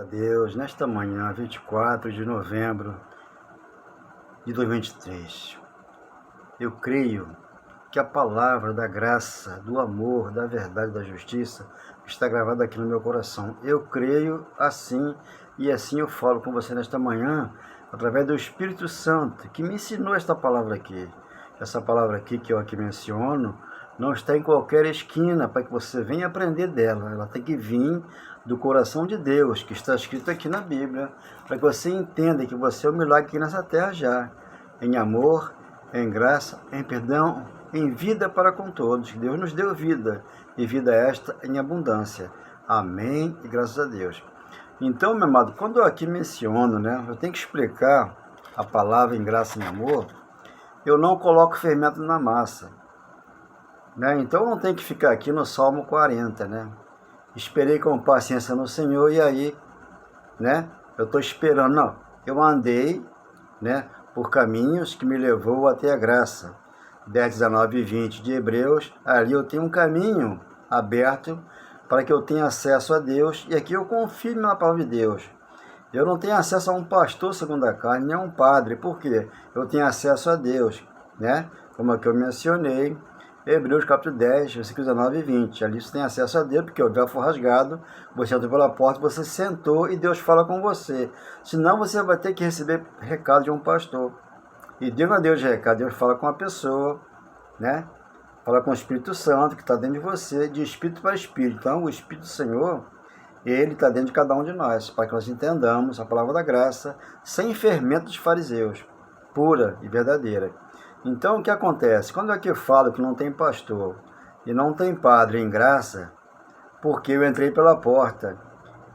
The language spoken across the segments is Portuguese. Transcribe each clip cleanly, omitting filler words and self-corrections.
A Deus, nesta manhã, 24 de novembro de 2023, eu creio que a palavra da graça, do amor, da verdade, da justiça está gravada aqui no meu coração. Eu creio assim e assim eu falo com você nesta manhã, através do Espírito Santo, que me ensinou esta palavra aqui. Essa palavra aqui que eu aqui menciono, não está em qualquer esquina para que você venha aprender dela. Ela tem que vir do coração de Deus, que está escrito aqui na Bíblia, para que você entenda que você é um milagre aqui nessa terra já, em amor, em graça, em perdão, em vida para com todos. Deus nos deu vida, e vida esta em abundância. Amém e graças a Deus. Então, meu amado, quando eu aqui menciono, eu tenho que explicar a palavra em graça e em amor, eu não coloco fermento na massa. Então, não tem que ficar aqui no Salmo 40, Esperei com paciência no Senhor e aí, eu estou esperando. Não, eu andei, por caminhos que me levou até a graça. 10, 19 e 20 de Hebreus, ali eu tenho um caminho aberto para que eu tenha acesso a Deus, e aqui eu confio na palavra de Deus. Eu não tenho acesso a um pastor segundo a carne, nem a um padre, por quê? Eu tenho acesso a Deus, como é que eu mencionei, Hebreus capítulo 10, versículos 19 e 20. Ali você tem acesso a Deus, porque o véu foi rasgado, você entrou pela porta, você sentou e Deus fala com você. Senão você vai ter que receber recado de um pastor. E Deus não é Deus de recado, Deus fala com a pessoa, Fala com o Espírito Santo, que está dentro de você, de espírito para espírito. Então, o Espírito do Senhor, ele está dentro de cada um de nós, para que nós entendamos a palavra da graça, sem fermento dos fariseus, pura e verdadeira. Então, o que acontece? Quando eu aqui falo que não tem pastor e não tem padre em graça, porque eu entrei pela porta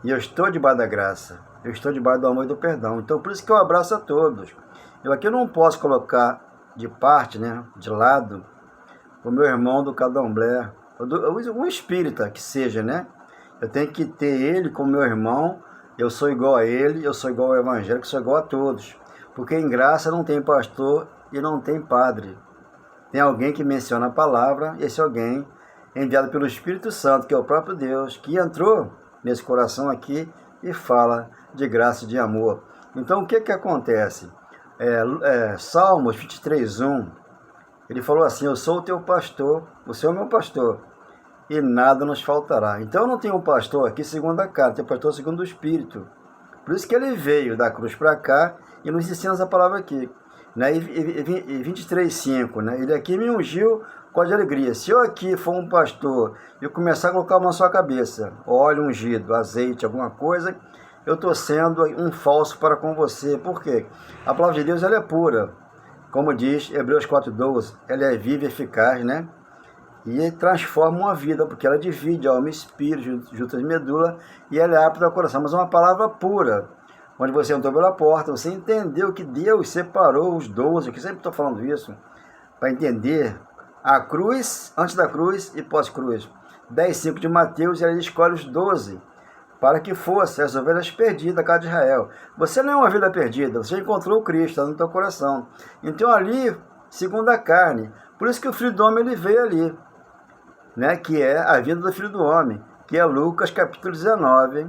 e eu estou debaixo da graça, eu estou debaixo do amor e do perdão. Então, por isso que eu abraço a todos. Eu aqui não posso colocar de parte, de lado, o meu irmão do candomblé, um espírita que seja, Eu tenho que ter ele como meu irmão, eu sou igual a ele, eu sou igual ao evangélico, sou igual a todos. Porque em graça não tem pastor e não tem padre. Tem alguém que menciona a palavra, esse alguém enviado pelo Espírito Santo, que é o próprio Deus, que entrou nesse coração aqui e fala de graça e de amor. Então o que acontece? Salmos 23:1, ele falou assim: eu sou o teu pastor, você é o meu pastor, e nada nos faltará. Então eu não tenho um pastor aqui segundo a carne, tenho um pastor segundo o Espírito. Por isso que ele veio da cruz para cá e nos ensina essa palavra aqui. E 23:5, ele aqui me ungiu com a de alegria. Se eu aqui for um pastor e eu começar a colocar uma na sua cabeça, óleo ungido, azeite, alguma coisa, eu estou sendo um falso para com você. Por quê? A palavra de Deus ela é pura. Como diz Hebreus 4:12, ela é viva e eficaz, E transforma uma vida, porque ela divide alma e espírito, juntas de medula, e ela é apta ao coração. Mas é uma palavra pura. Onde você entrou pela porta, você entendeu que Deus separou os 12, que sempre estou falando isso, para entender a cruz, antes da cruz e pós-cruz. 10:5 de Mateus, ele escolhe os 12, para que fossem as ovelhas perdidas da casa de Israel. Você não é uma ovelha perdida, você encontrou o Cristo, está no teu coração. Então ali, segundo a carne, por isso que o Filho do Homem ele veio ali, que é a vida do Filho do Homem, que é Lucas capítulo 19,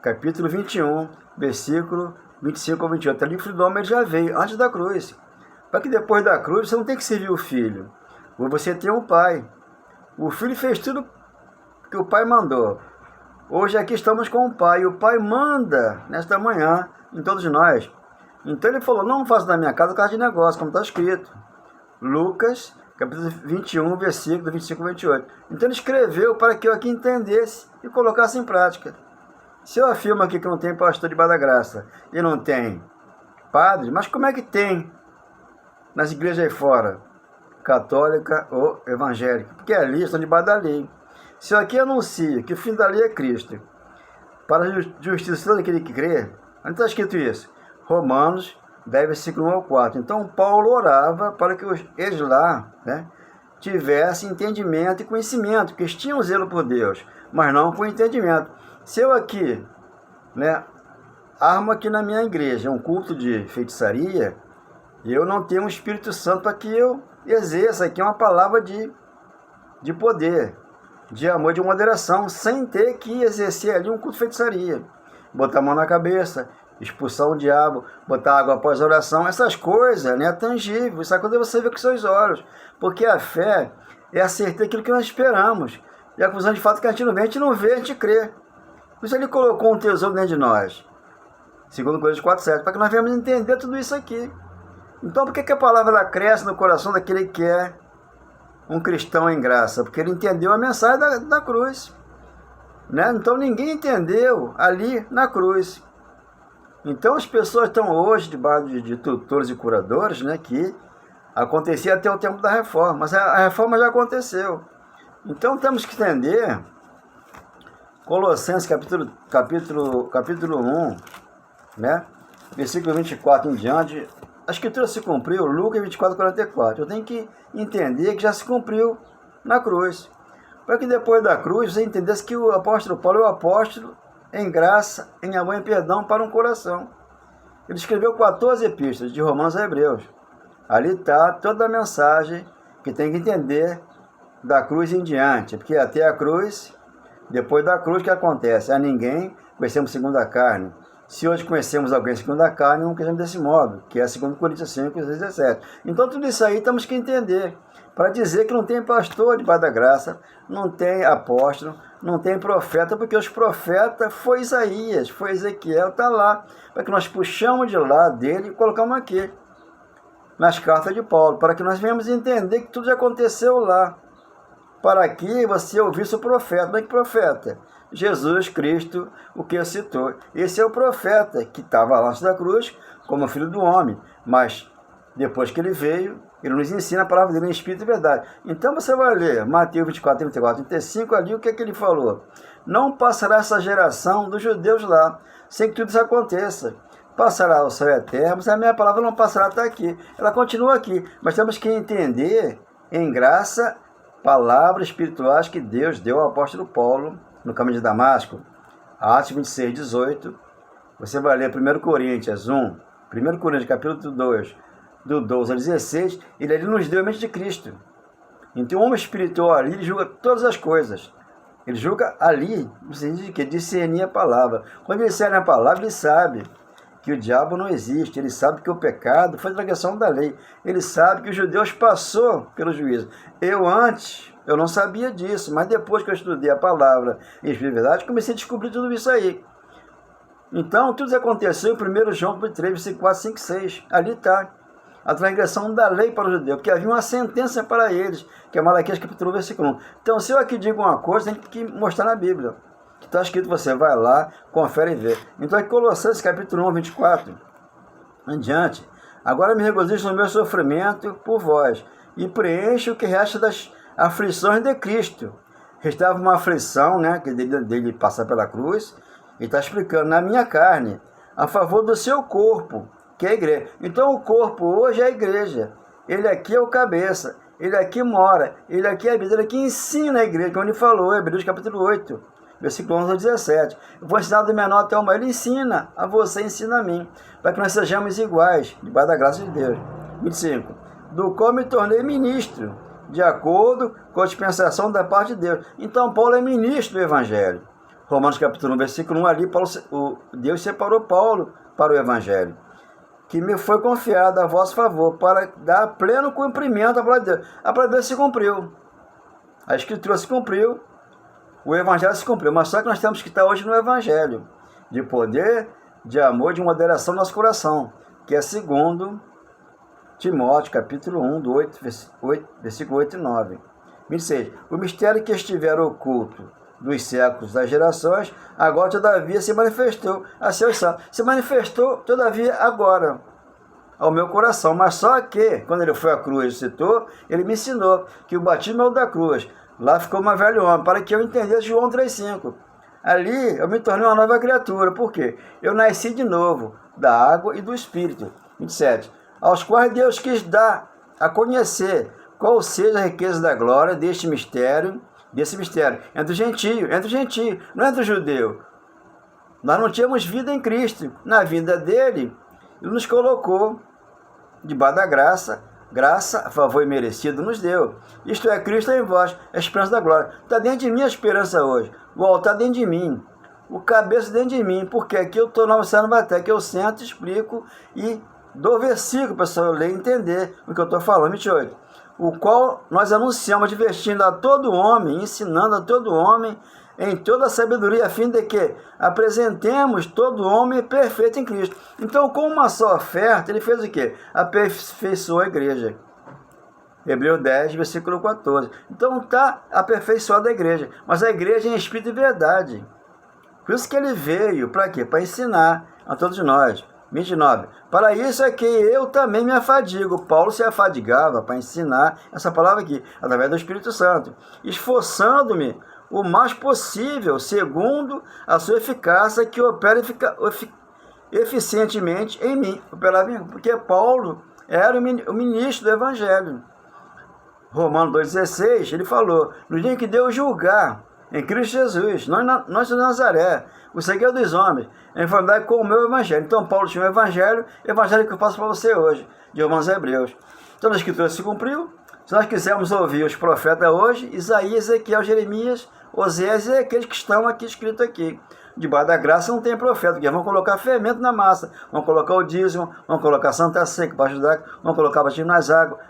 capítulo 21, versículo 25 ao 28. Ali o Filho do Homem já veio, antes da cruz. Para que depois da cruz você não tem que servir o Filho. Você tem o Pai. O Filho fez tudo que o Pai mandou. Hoje aqui estamos com o Pai. E o Pai manda nesta manhã em todos nós. Então ele falou, não faça da minha casa de negócio, como está escrito. Lucas capítulo 21, versículo 25 ao 28. Então ele escreveu para que eu aqui entendesse e colocasse em prática. Se eu afirmo aqui que não tem pastor debaixo da graça e não tem padre, mas como é que tem nas igrejas aí fora? Católica ou evangélica? Porque ali estão debaixo da lei. Se eu aqui anuncio que o fim da lei é Cristo, para a justiça daquele que crê, onde está escrito isso? Romanos 10, versículo 1 ao 4. Então Paulo orava para que eles lá tivessem entendimento e conhecimento, porque eles tinham zelo por Deus, mas não com entendimento. Se eu aqui, armo aqui na minha igreja um culto de feitiçaria, eu não tenho um Espírito Santo para que eu exerça aqui uma palavra de poder, de amor, de moderação, sem ter que exercer ali um culto de feitiçaria. botar a mão na cabeça, expulsar o diabo, botar água após a oração, essas coisas, né, é tangível, isso é quando você vê com seus olhos, porque a fé é a certeza daquilo que nós esperamos, e a acusão de fato que a gente não vê, a gente não vê, a gente crê. Por isso ele colocou um tesouro dentro de nós, segundo Coríntios 4,7, para que nós venhamos entender tudo isso aqui. Então por que a palavra ela cresce no coração daquele que é um cristão em graça? Porque ele entendeu a mensagem da cruz, né? Então ninguém entendeu ali na cruz. Então as pessoas estão hoje debaixo de tutores e curadores, né, que acontecia até o tempo da reforma, mas a reforma já aconteceu. Então temos que entender Colossenses capítulo 1, né, versículo 24 em diante. A escritura se cumpriu, Lucas 24:44. Eu tenho que entender que já se cumpriu na cruz, para que depois da cruz você entendesse que o apóstolo Paulo é o apóstolo em graça, em amor e perdão para um coração. Ele escreveu 14 epístolas, de Romanos a Hebreus. Ali está toda a mensagem que tem que entender da cruz em diante, porque até a cruz, depois da cruz, o que acontece? A ninguém conhecemos segundo a carne. Se hoje conhecemos alguém segundo a carne, não conhecemos desse modo, que é 2 Coríntios 5:17. Então tudo isso aí temos que entender, para dizer que não tem pastor debaixo da graça, não tem apóstolo, não tem profeta, porque os profetas foi Isaías, foi Ezequiel, está lá, para que nós puxamos de lá dele e colocamos aqui, nas cartas de Paulo, para que nós venhamos entender que tudo já aconteceu lá, para que você ouvisse o profeta. Mas que profeta? Jesus Cristo, o que citou. Esse é o profeta que estava lá antes da cruz, como filho do homem, mas depois que ele veio, ele nos ensina a palavra dele em espírito e verdade. Então você vai ler Mateus 24:34-35, ali o que é que ele falou? Não passará essa geração dos judeus lá, sem que tudo isso aconteça. Passará o céu eterno, mas a minha palavra não passará até aqui. Ela continua aqui, mas temos que entender, em graça, palavras espirituais que Deus deu ao apóstolo Paulo no caminho de Damasco. Atos 26:18. Você vai ler 1 Coríntios 1, 1 Coríntios capítulo 2, do 12 ao 16, ele ali nos deu a mente de Cristo. Então o homem espiritual ali, ele julga todas as coisas. Ele julga ali, no sentido de que discernir a palavra. Quando ele discerne a palavra, ele sabe que o diabo não existe, ele sabe que o pecado foi transgressão da lei, ele sabe que os judeus passou pelo juízo. Eu não sabia disso, mas depois que eu estudei a palavra e a verdade, comecei a descobrir tudo isso aí. Então, tudo aconteceu em 1 João 3, versículo 4, 5, 6. Ali está a transgressão da lei para os judeus, porque havia uma sentença para eles, que é Malaquias capítulo 1, versículo 1. Então, se eu aqui digo uma coisa, tem que mostrar na Bíblia. Que está escrito, você vai lá, confere e vê. Então, aqui Colossenses capítulo 1, 24, em diante. Agora me regozijo no meu sofrimento por vós, e preencho o que resta das aflições de Cristo. Restava uma aflição, né, que dele passar pela cruz, e está explicando, na minha carne, a favor do seu corpo, que é a igreja. Então o corpo hoje é a igreja. Ele aqui é o cabeça. Ele aqui mora. Ele aqui é a vida. Ele aqui ensina a igreja, como ele falou, Hebreus capítulo 8, versículo 11 ao 17. Eu vou ensinar do menor até o maior. Ele ensina a você, ensina a mim, para que nós sejamos iguais, debaixo da graça de Deus. 25. Do qual me tornei ministro, de acordo com a dispensação da parte de Deus. Então Paulo é ministro do Evangelho. Romanos capítulo 1, versículo 1, ali Deus separou Paulo para o Evangelho, que me foi confiado a vosso favor, para dar pleno cumprimento à palavra de Deus. A palavra de Deus se cumpriu, a Escritura se cumpriu, o Evangelho se cumpriu, mas só que nós temos que estar hoje no Evangelho, de poder, de amor, de moderação no nosso coração, que é segundo Timóteo, capítulo 1, do versículo 8 e 9. 26. O mistério que estiver oculto dos séculos, das gerações, agora todavia se manifestou a seus santos. Se manifestou todavia agora ao meu coração, mas só que, quando ele foi à cruz e citou, ele me ensinou que o batismo é o da cruz. Lá ficou uma velho homem, para que eu entendesse João 3,5. Ali eu me tornei uma nova criatura. Por quê? Eu nasci de novo, da água e do Espírito. 27. Aos quais Deus quis dar a conhecer qual seja a riqueza da glória desse mistério, entre o gentio, não entre o judeu. Nós não tínhamos vida em Cristo. Na vida dele, ele nos colocou debaixo da graça, favor imerecido nos deu. Isto é, Cristo em vós, a esperança da glória. Está dentro de mim a esperança hoje. O altar está dentro de mim. o cabeça dentro de mim, porque aqui eu estou na Nova Terra, que eu sento, explico e dou versículo para a pessoa ler e entender o que eu estou falando. 28. O qual nós anunciamos, advertindo a todo homem, ensinando a todo homem em toda a sabedoria, a fim de que apresentemos todo homem perfeito em Cristo. Então, com uma só oferta, ele fez o quê? Aperfeiçoou a igreja. Hebreus 10, versículo 14. Então está aperfeiçoada a igreja, mas a igreja é em espírito e verdade. Por isso que ele veio, para quê? Para ensinar a todos nós. 29. Para isso é que eu também me afadigo. Paulo se afadigava para ensinar essa palavra aqui, através do Espírito Santo, esforçando-me o mais possível, segundo a sua eficácia, que opera eficientemente em mim. Porque Paulo era o ministro do Evangelho. Romanos 2,16, ele falou, no dia em que Deus julgar em Cristo Jesus, nós de Nazaré, o segredo dos homens, em conformidade com o meu Evangelho. Então Paulo tinha um Evangelho que eu passo para você hoje, de Romanos e Hebreus. Então a Escritura se cumpriu. Se nós quisermos ouvir os profetas hoje, Isaías, Ezequiel, Jeremias, Oséias e aqueles que estão aqui escritos aqui. Debaixo da graça não tem profeta, porque vão colocar fermento na massa, vão colocar o dízimo, vão colocar santa seca, baixo d'água, vão colocar batismo nas águas,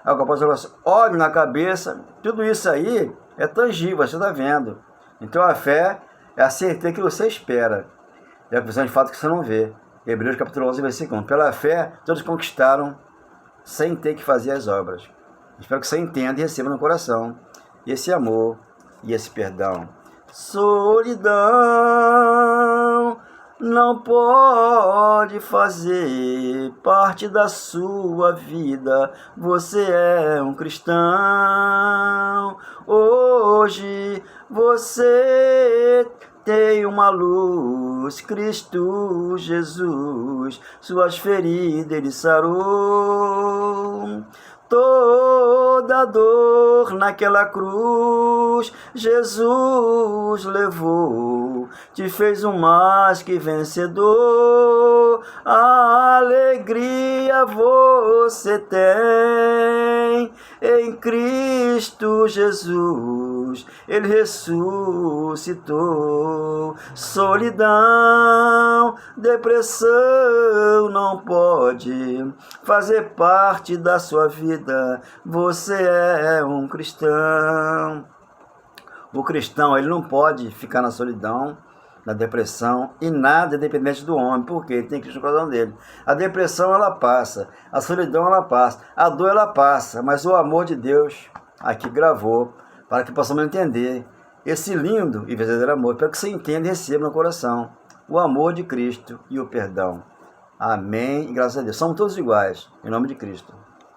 óleo na cabeça. Tudo isso aí é tangível, você está vendo. Então a fé é a certeza que você espera, é a visão de fato que você não vê. Hebreus capítulo 11, versículo 1. Pela fé, todos conquistaram sem ter que fazer as obras. Espero que você entenda e receba no coração esse amor e esse perdão. Solidão não pode fazer parte da sua vida. Você é um cristão. Hoje você tem uma luz, Cristo Jesus. Suas feridas ele sarou. Toda dor naquela cruz, Jesus levou, te fez um mais que vencedor, a alegria você tem, em Cristo Jesus, Ele ressuscitou. Solidão, depressão não pode fazer parte da sua vida. Você é um cristão. O cristão, ele não pode ficar na solidão, na depressão, e nada é dependente do homem, porque ele tem Cristo no coração dele. A depressão, ela passa, a solidão, ela passa, a dor, ela passa, mas o amor de Deus aqui gravou, para que possamos entender esse lindo e verdadeiro amor, para que você entenda e receba no coração o amor de Cristo e o perdão. Amém e graças a Deus. Somos todos iguais, em nome de Cristo.